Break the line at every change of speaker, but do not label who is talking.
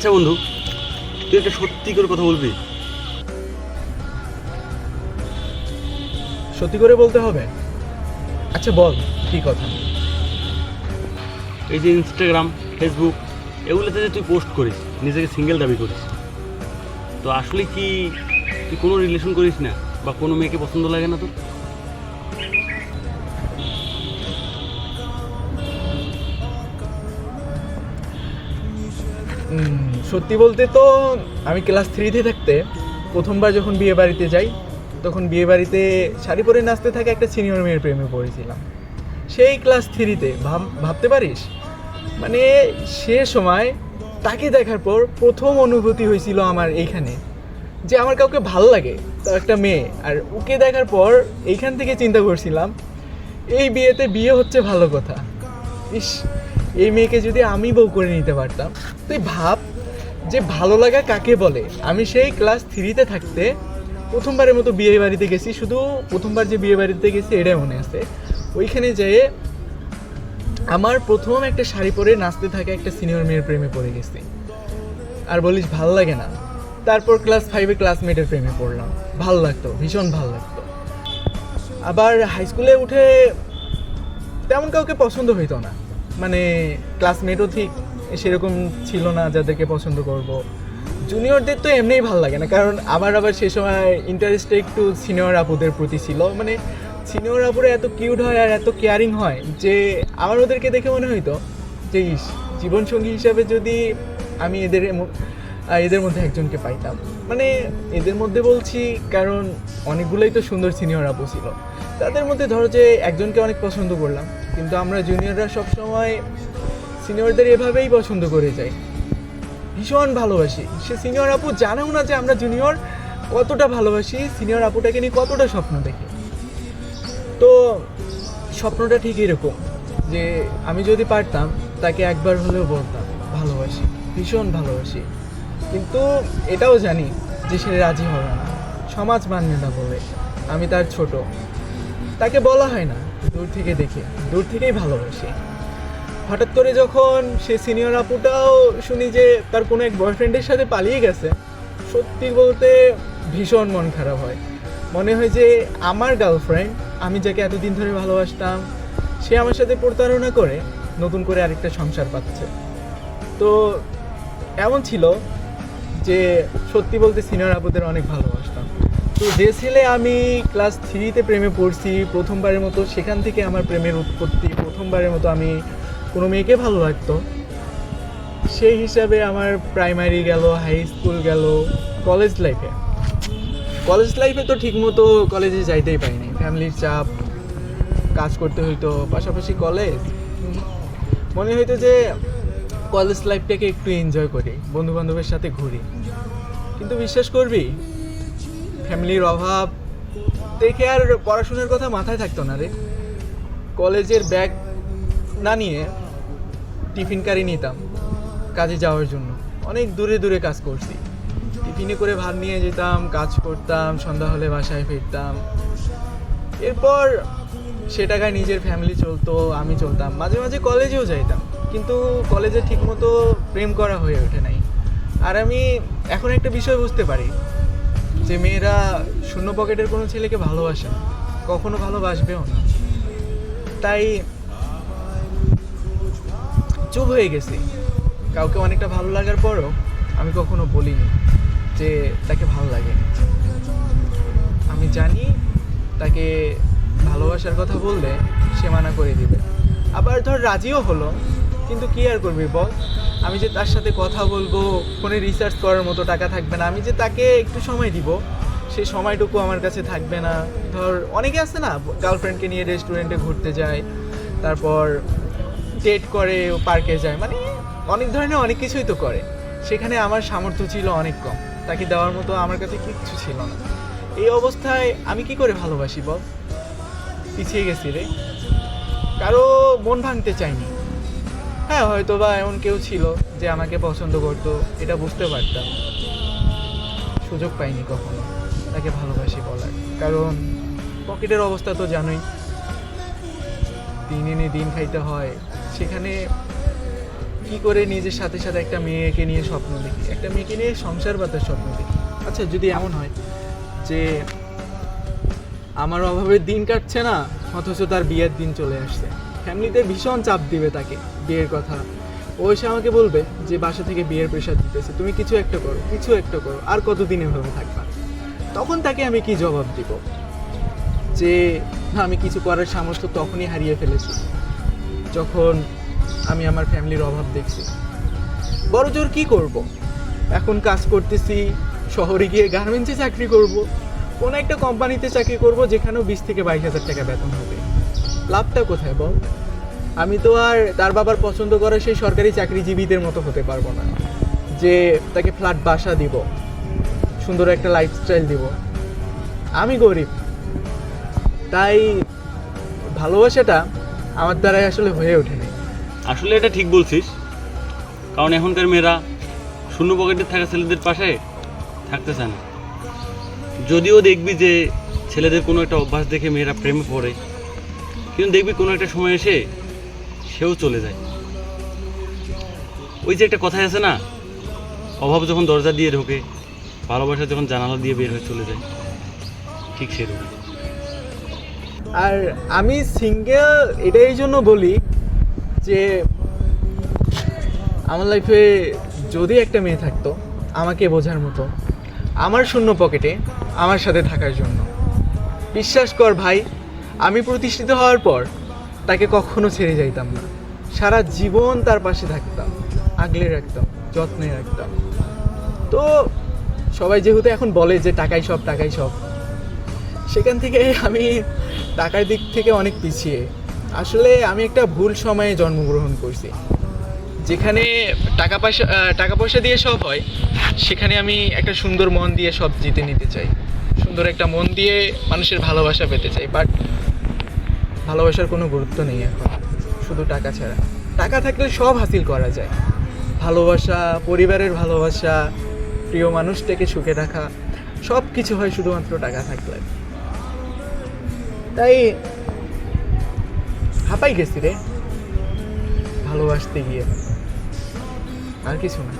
আচ্ছা বন্ধু, তুই একটা সত্যি করে কথা বলবি?
সত্যি করে বলতে হবে? আচ্ছা বল, কি কথা?
এই যে ইনস্টাগ্রাম, ফেসবুক এগুলোতে যে তুই পোস্ট করিস, নিজেকে সিঙ্গেল দাবি করিস, তো আসলে কি তুই কোনো রিলেশন করিস না বা কোনো মেয়েকে পছন্দ লাগে না তোর?
সত্যি বলতে তো আমি ক্লাস 3-তে থাকতে প্রথমবার যখন বিয়ে বাড়িতে যাই, তখন বিয়ে বাড়িতে শাড়ি পরে নাচতে থাকা একটা সিনিয়র মেয়ের প্রেমে পড়েছিলাম। সেই ক্লাস 3-তে ভাবতে পারিস, মানে সে সময় তাকে দেখার পর প্রথম অনুভূতি হয়েছিল আমার এইখানে, যে আমার কাউকে ভাল লাগে, তো একটা মেয়ে, আর ওকে দেখার পর এইখান থেকে চিন্তা করছিলাম এই বিয়েতে বিয়ে হচ্ছে ভালো কথা। ইস, এই মেয়েকে যদি আমি বউ করে নিতে পারতাম। তুই ভাব যে ভালো লাগা কাকে বলে। আমি সেই ক্লাস 3-তে থাকতে প্রথমবারের মতো বিয়ে বাড়িতে গেছি, শুধু প্রথমবার যে বিয়ে বাড়িতে গেছি এটাই মনে আছে। ওইখানে যেয়ে আমার প্রথম একটা শাড়ি পরে নাচতে থাকা একটা সিনিয়র মেয়ের প্রেমে পড়ে গেছি, আর বলিস ভাল লাগে না। তারপর ক্লাস 5-এ ক্লাসমেটের প্রেমে পড়লাম, ভাল লাগতো, ভীষণ ভাল লাগতো। আবার হাই স্কুলে উঠে তেমন কাউকে পছন্দ হইতো না, মানে ক্লাসমেটও ঠিক সেরকম ছিল না যাদেরকে পছন্দ করব। জুনিয়রদের তো এমনিই ভালো লাগে না, কারণ আবার সে সময় ইন্টারেস্টটা একটু সিনিয়র আপুদের প্রতি ছিল। মানে সিনিয়র আপুরা এত কিউট হয় আর এত কেয়ারিং হয় যে আমার ওদেরকে দেখে মনে হইতো যে ইস, জীবনসঙ্গী হিসাবে যদি আমি এদের মধ্যে একজনকে পাইতাম। মানে এদের মধ্যে বলছি কারণ অনেকগুলোই তো সুন্দর সিনিয়র আপু ছিল, তাদের মধ্যে ধরো যে একজনকে অনেক পছন্দ করলাম, কিন্তু আমরা জুনিয়ররা সবসময় সিনিয়রদের এভাবেই পছন্দ করে যাই, ভীষণ ভালোবাসি। সে সিনিয়র আপু জানেও না যে আমরা জুনিয়র কতটা ভালোবাসি, সিনিয়র আপুটাকে নিয়ে কতটা স্বপ্ন দেখি। তো স্বপ্নটা ঠিক এরকম যে আমি যদি পারতাম তাকে একবার হলেও বলতাম ভালোবাসি, ভীষণ ভালোবাসি, কিন্তু এটাও জানি যে সে রাজি হবে না, সমাজ মানবে না বলে। আমি তার ছোট, তাকে বলা হয় না, দূর থেকে দেখে, দূর থেকেই ভালোবাসি। হঠাৎ করে যখন সে সিনিয়র আপুটাও শুনি যে তার কোনো এক বয়ফ্রেন্ডের সাথে পালিয়ে গেছে, সত্যি বলতে ভীষণ মন খারাপ হয়। মনে হয় যে আমার গার্লফ্রেন্ড, আমি যাকে এতদিন ধরে ভালোবাসতাম, সে আমার সাথে প্রতারণা করে নতুন করে আরেকটা সংসার পাচ্ছে। তো এমন ছিল যে সত্যি বলতে সিনিয়র আপুদের অনেক ভালোবাসতাম। তো যে ছেলে আমি ক্লাস 3-তে প্রেমে পড়ছি প্রথমবারের মতো, সেখান থেকে আমার প্রেমের উৎপত্তি, প্রথমবারের মতো আমি কোনো মেয়েকে ভালো লাগতো, সেই হিসাবে আমার প্রাইমারি গেল, হাই স্কুল গেল, কলেজ লাইফে তো ঠিকমতো কলেজে যাইতেই পারিনি, ফ্যামিলির চাপ, কাজ করতে হইতো, পাশাপাশি কলেজ। মনে হইতো যে কলেজ লাইফটাকে একটু এনজয় করি, বন্ধুবান্ধবের সাথে ঘুরি, কিন্তু বিশ্বাস করবি ফ্যামিলির অভাব দেখে আর পড়াশোনার কথা মাথায় থাকতো না রে। কলেজের ব্যাগ না নিয়ে টিফিন কারি নিতাম কাজে যাওয়ার জন্য, অনেক দূরে দূরে কাজ করছি, টিফিনে করে ভাত নিয়ে যেতাম, কাজ করতাম, সন্ধ্যা হলে বাসায় ফিরতাম। এরপর সে টাকায় নিজের ফ্যামিলি চলতো, আমি চলতাম, মাঝে মাঝে কলেজেও যাইতাম, কিন্তু কলেজে ঠিকমতো প্রেম করা হয়ে ওঠে নাই। আর আমি এখন একটা বিষয় বুঝতে পারি যে মেয়েরা শূন্য পকেটের কোনো ছেলেকে ভালোবাসে না, কখনো ভালোবাসবেও না। তাই চুপ হয়ে গেছি। কাউকে অনেকটা ভালো লাগার পরও আমি কখনো বলিনি যে তাকে ভালো লাগে। আমি জানি তাকে ভালোবাসার কথা বললে সে মানা করে দিবে, আবার ধর রাজিও হলো, কিন্তু কি আর করবি বল। আমি যে তার সাথে কথা বলবো, ফোনে রিসার্চ করার মতো টাকা থাকবে না, আমি যে তাকে একটু সময় দিব সেই সময়টুকু আমার কাছে থাকবে না। ধর অনেকে আছে না, গার্লফ্রেন্ডকে নিয়ে রেস্টুরেন্টে ঘুরতে যায়, তারপর ডেট করে, পার্কে যায়, মানে অনেক ধরনের অনেক কিছুই তো করে। সেখানে আমার সামর্থ্য ছিল অনেক কম, তাকে দেওয়ার মতো আমার কাছে কিচ্ছু ছিল না। এই অবস্থায় আমি কি করে ভালোবাসি বল? পিছিয়ে গেছি রে, কারো মন ভাঙতে চাইনি। হ্যাঁ, হয়তো বা এমন কেউ ছিল যে আমাকে পছন্দ করতো, এটা বুঝতে পারতাম, সুযোগ পাইনি কখনো তাকে ভালোবাসি বলার, কারণ পকেটের অবস্থা তো জানোই, দিন এনে দিন খাইতে হয়, সেখানে কি করে নিজের সাথে সাথে একটা মেয়েকে নিয়ে স্বপ্ন দেখি, একটা মেয়েকে নিয়ে সংসার বাঁধার স্বপ্ন দেখি। আচ্ছা যদি এমন হয় যে আমার অভাবের দিন কাটছে না, অথচ তার বিয়ের দিন চলে আসছে, ফ্যামিলিতে ভীষণ চাপ দিবে তাকে বিয়ের কথা, ও এসে আমাকে বলবে যে বাসা থেকে বিয়ের প্রেশার দিতেছে, তুমি কিছু একটা করো, কিছু একটা করো, আর কতদিন এভাবে থাকবা? তখন তাকে আমি কি জবাব দিব? যে না, আমি কিছু করার সামর্থ্য তখনই হারিয়ে ফেলেছি যখন আমি আমার ফ্যামিলির অভাব দেখছি। বড় জোর কি করব? এখন কাজ করতেছি, শহরে গিয়ে গার্মেন্টসে চাকরি করব, কোনো একটা কোম্পানিতে চাকরি করব যেখানেও 20 থেকে 22 হাজার টাকা বেতন হবে। লাভটা কোথায় বল? আমি তো আর তার বাবার পছন্দ করা সেই সরকারি চাকরিজীবীদের মতো হতে পারবো না যে তাকে ফ্ল্যাট বাসা দিব, সুন্দর একটা লাইফস্টাইল দিব। আমি গরিব, তাই ভালোবাসাটা আমার দ্বারাই আসলে হয়ে ওঠেনি।
আসলে এটা ঠিক বলছিস, কারণ এখনকার মেয়েরা শূন্য পকেটে থাকা ছেলেদের পাশে থাকতে চায় না। যদিও দেখবি যে ছেলেদের কোনো একটা অভ্যাস দেখে মেয়েরা প্রেমে পড়ে, কিন্তু দেখবি কোনো একটা সময় এসে সেও চলে যায়। ওই যে একটা কথাই আছে না, অভাব যখন দরজা দিয়ে ঢোকে, ভালোবাসা যখন জানালা দিয়ে বের হয়ে চলে যায়, ঠিক সেরকম।
আর আমি সিঙ্গেল এটা এই জন্য বলি যে আমার লাইফে যদি একটা মেয়ে থাকতো আমাকে বোঝার মতো, আমার শূন্য পকেটে আমার সাথে থাকার জন্য, বিশ্বাস কর ভাই, আমি প্রতিষ্ঠিত হওয়ার পর তাকে কখনো ছেড়ে যাইতাম না, সারা জীবন তার পাশে থাকতাম, আগলে রাখতাম, যত্নে রাখতাম। তো সবাই যেহেতু এখন বলে যে টাকাই সব, টাকাই সব, সেখান থেকে আমি টাকার দিক থেকে অনেক পিছিয়ে। আসলে আমি একটা ভুল সময়ে জন্মগ্রহণ করছি, যেখানে টাকা পয়সা দিয়ে সব হয়, সেখানে আমি একটা সুন্দর মন দিয়ে সব জিতে নিতে চাই, সুন্দর একটা মন দিয়ে মানুষের ভালোবাসা পেতে চাই। বাট ভালোবাসার কোনো গুরুত্ব নেই এখন, শুধু টাকা ছাড়া। টাকা থাকলে সব হাসিল করা যায়, ভালোবাসা, পরিবারের ভালোবাসা, প্রিয় মানুষটাকে সুখে রাখা, সব কিছু হয় শুধুমাত্র টাকা থাকলে। তাই হাঁপাই গেছি রে ভালোবাসতে গিয়ে, আর কিছু না।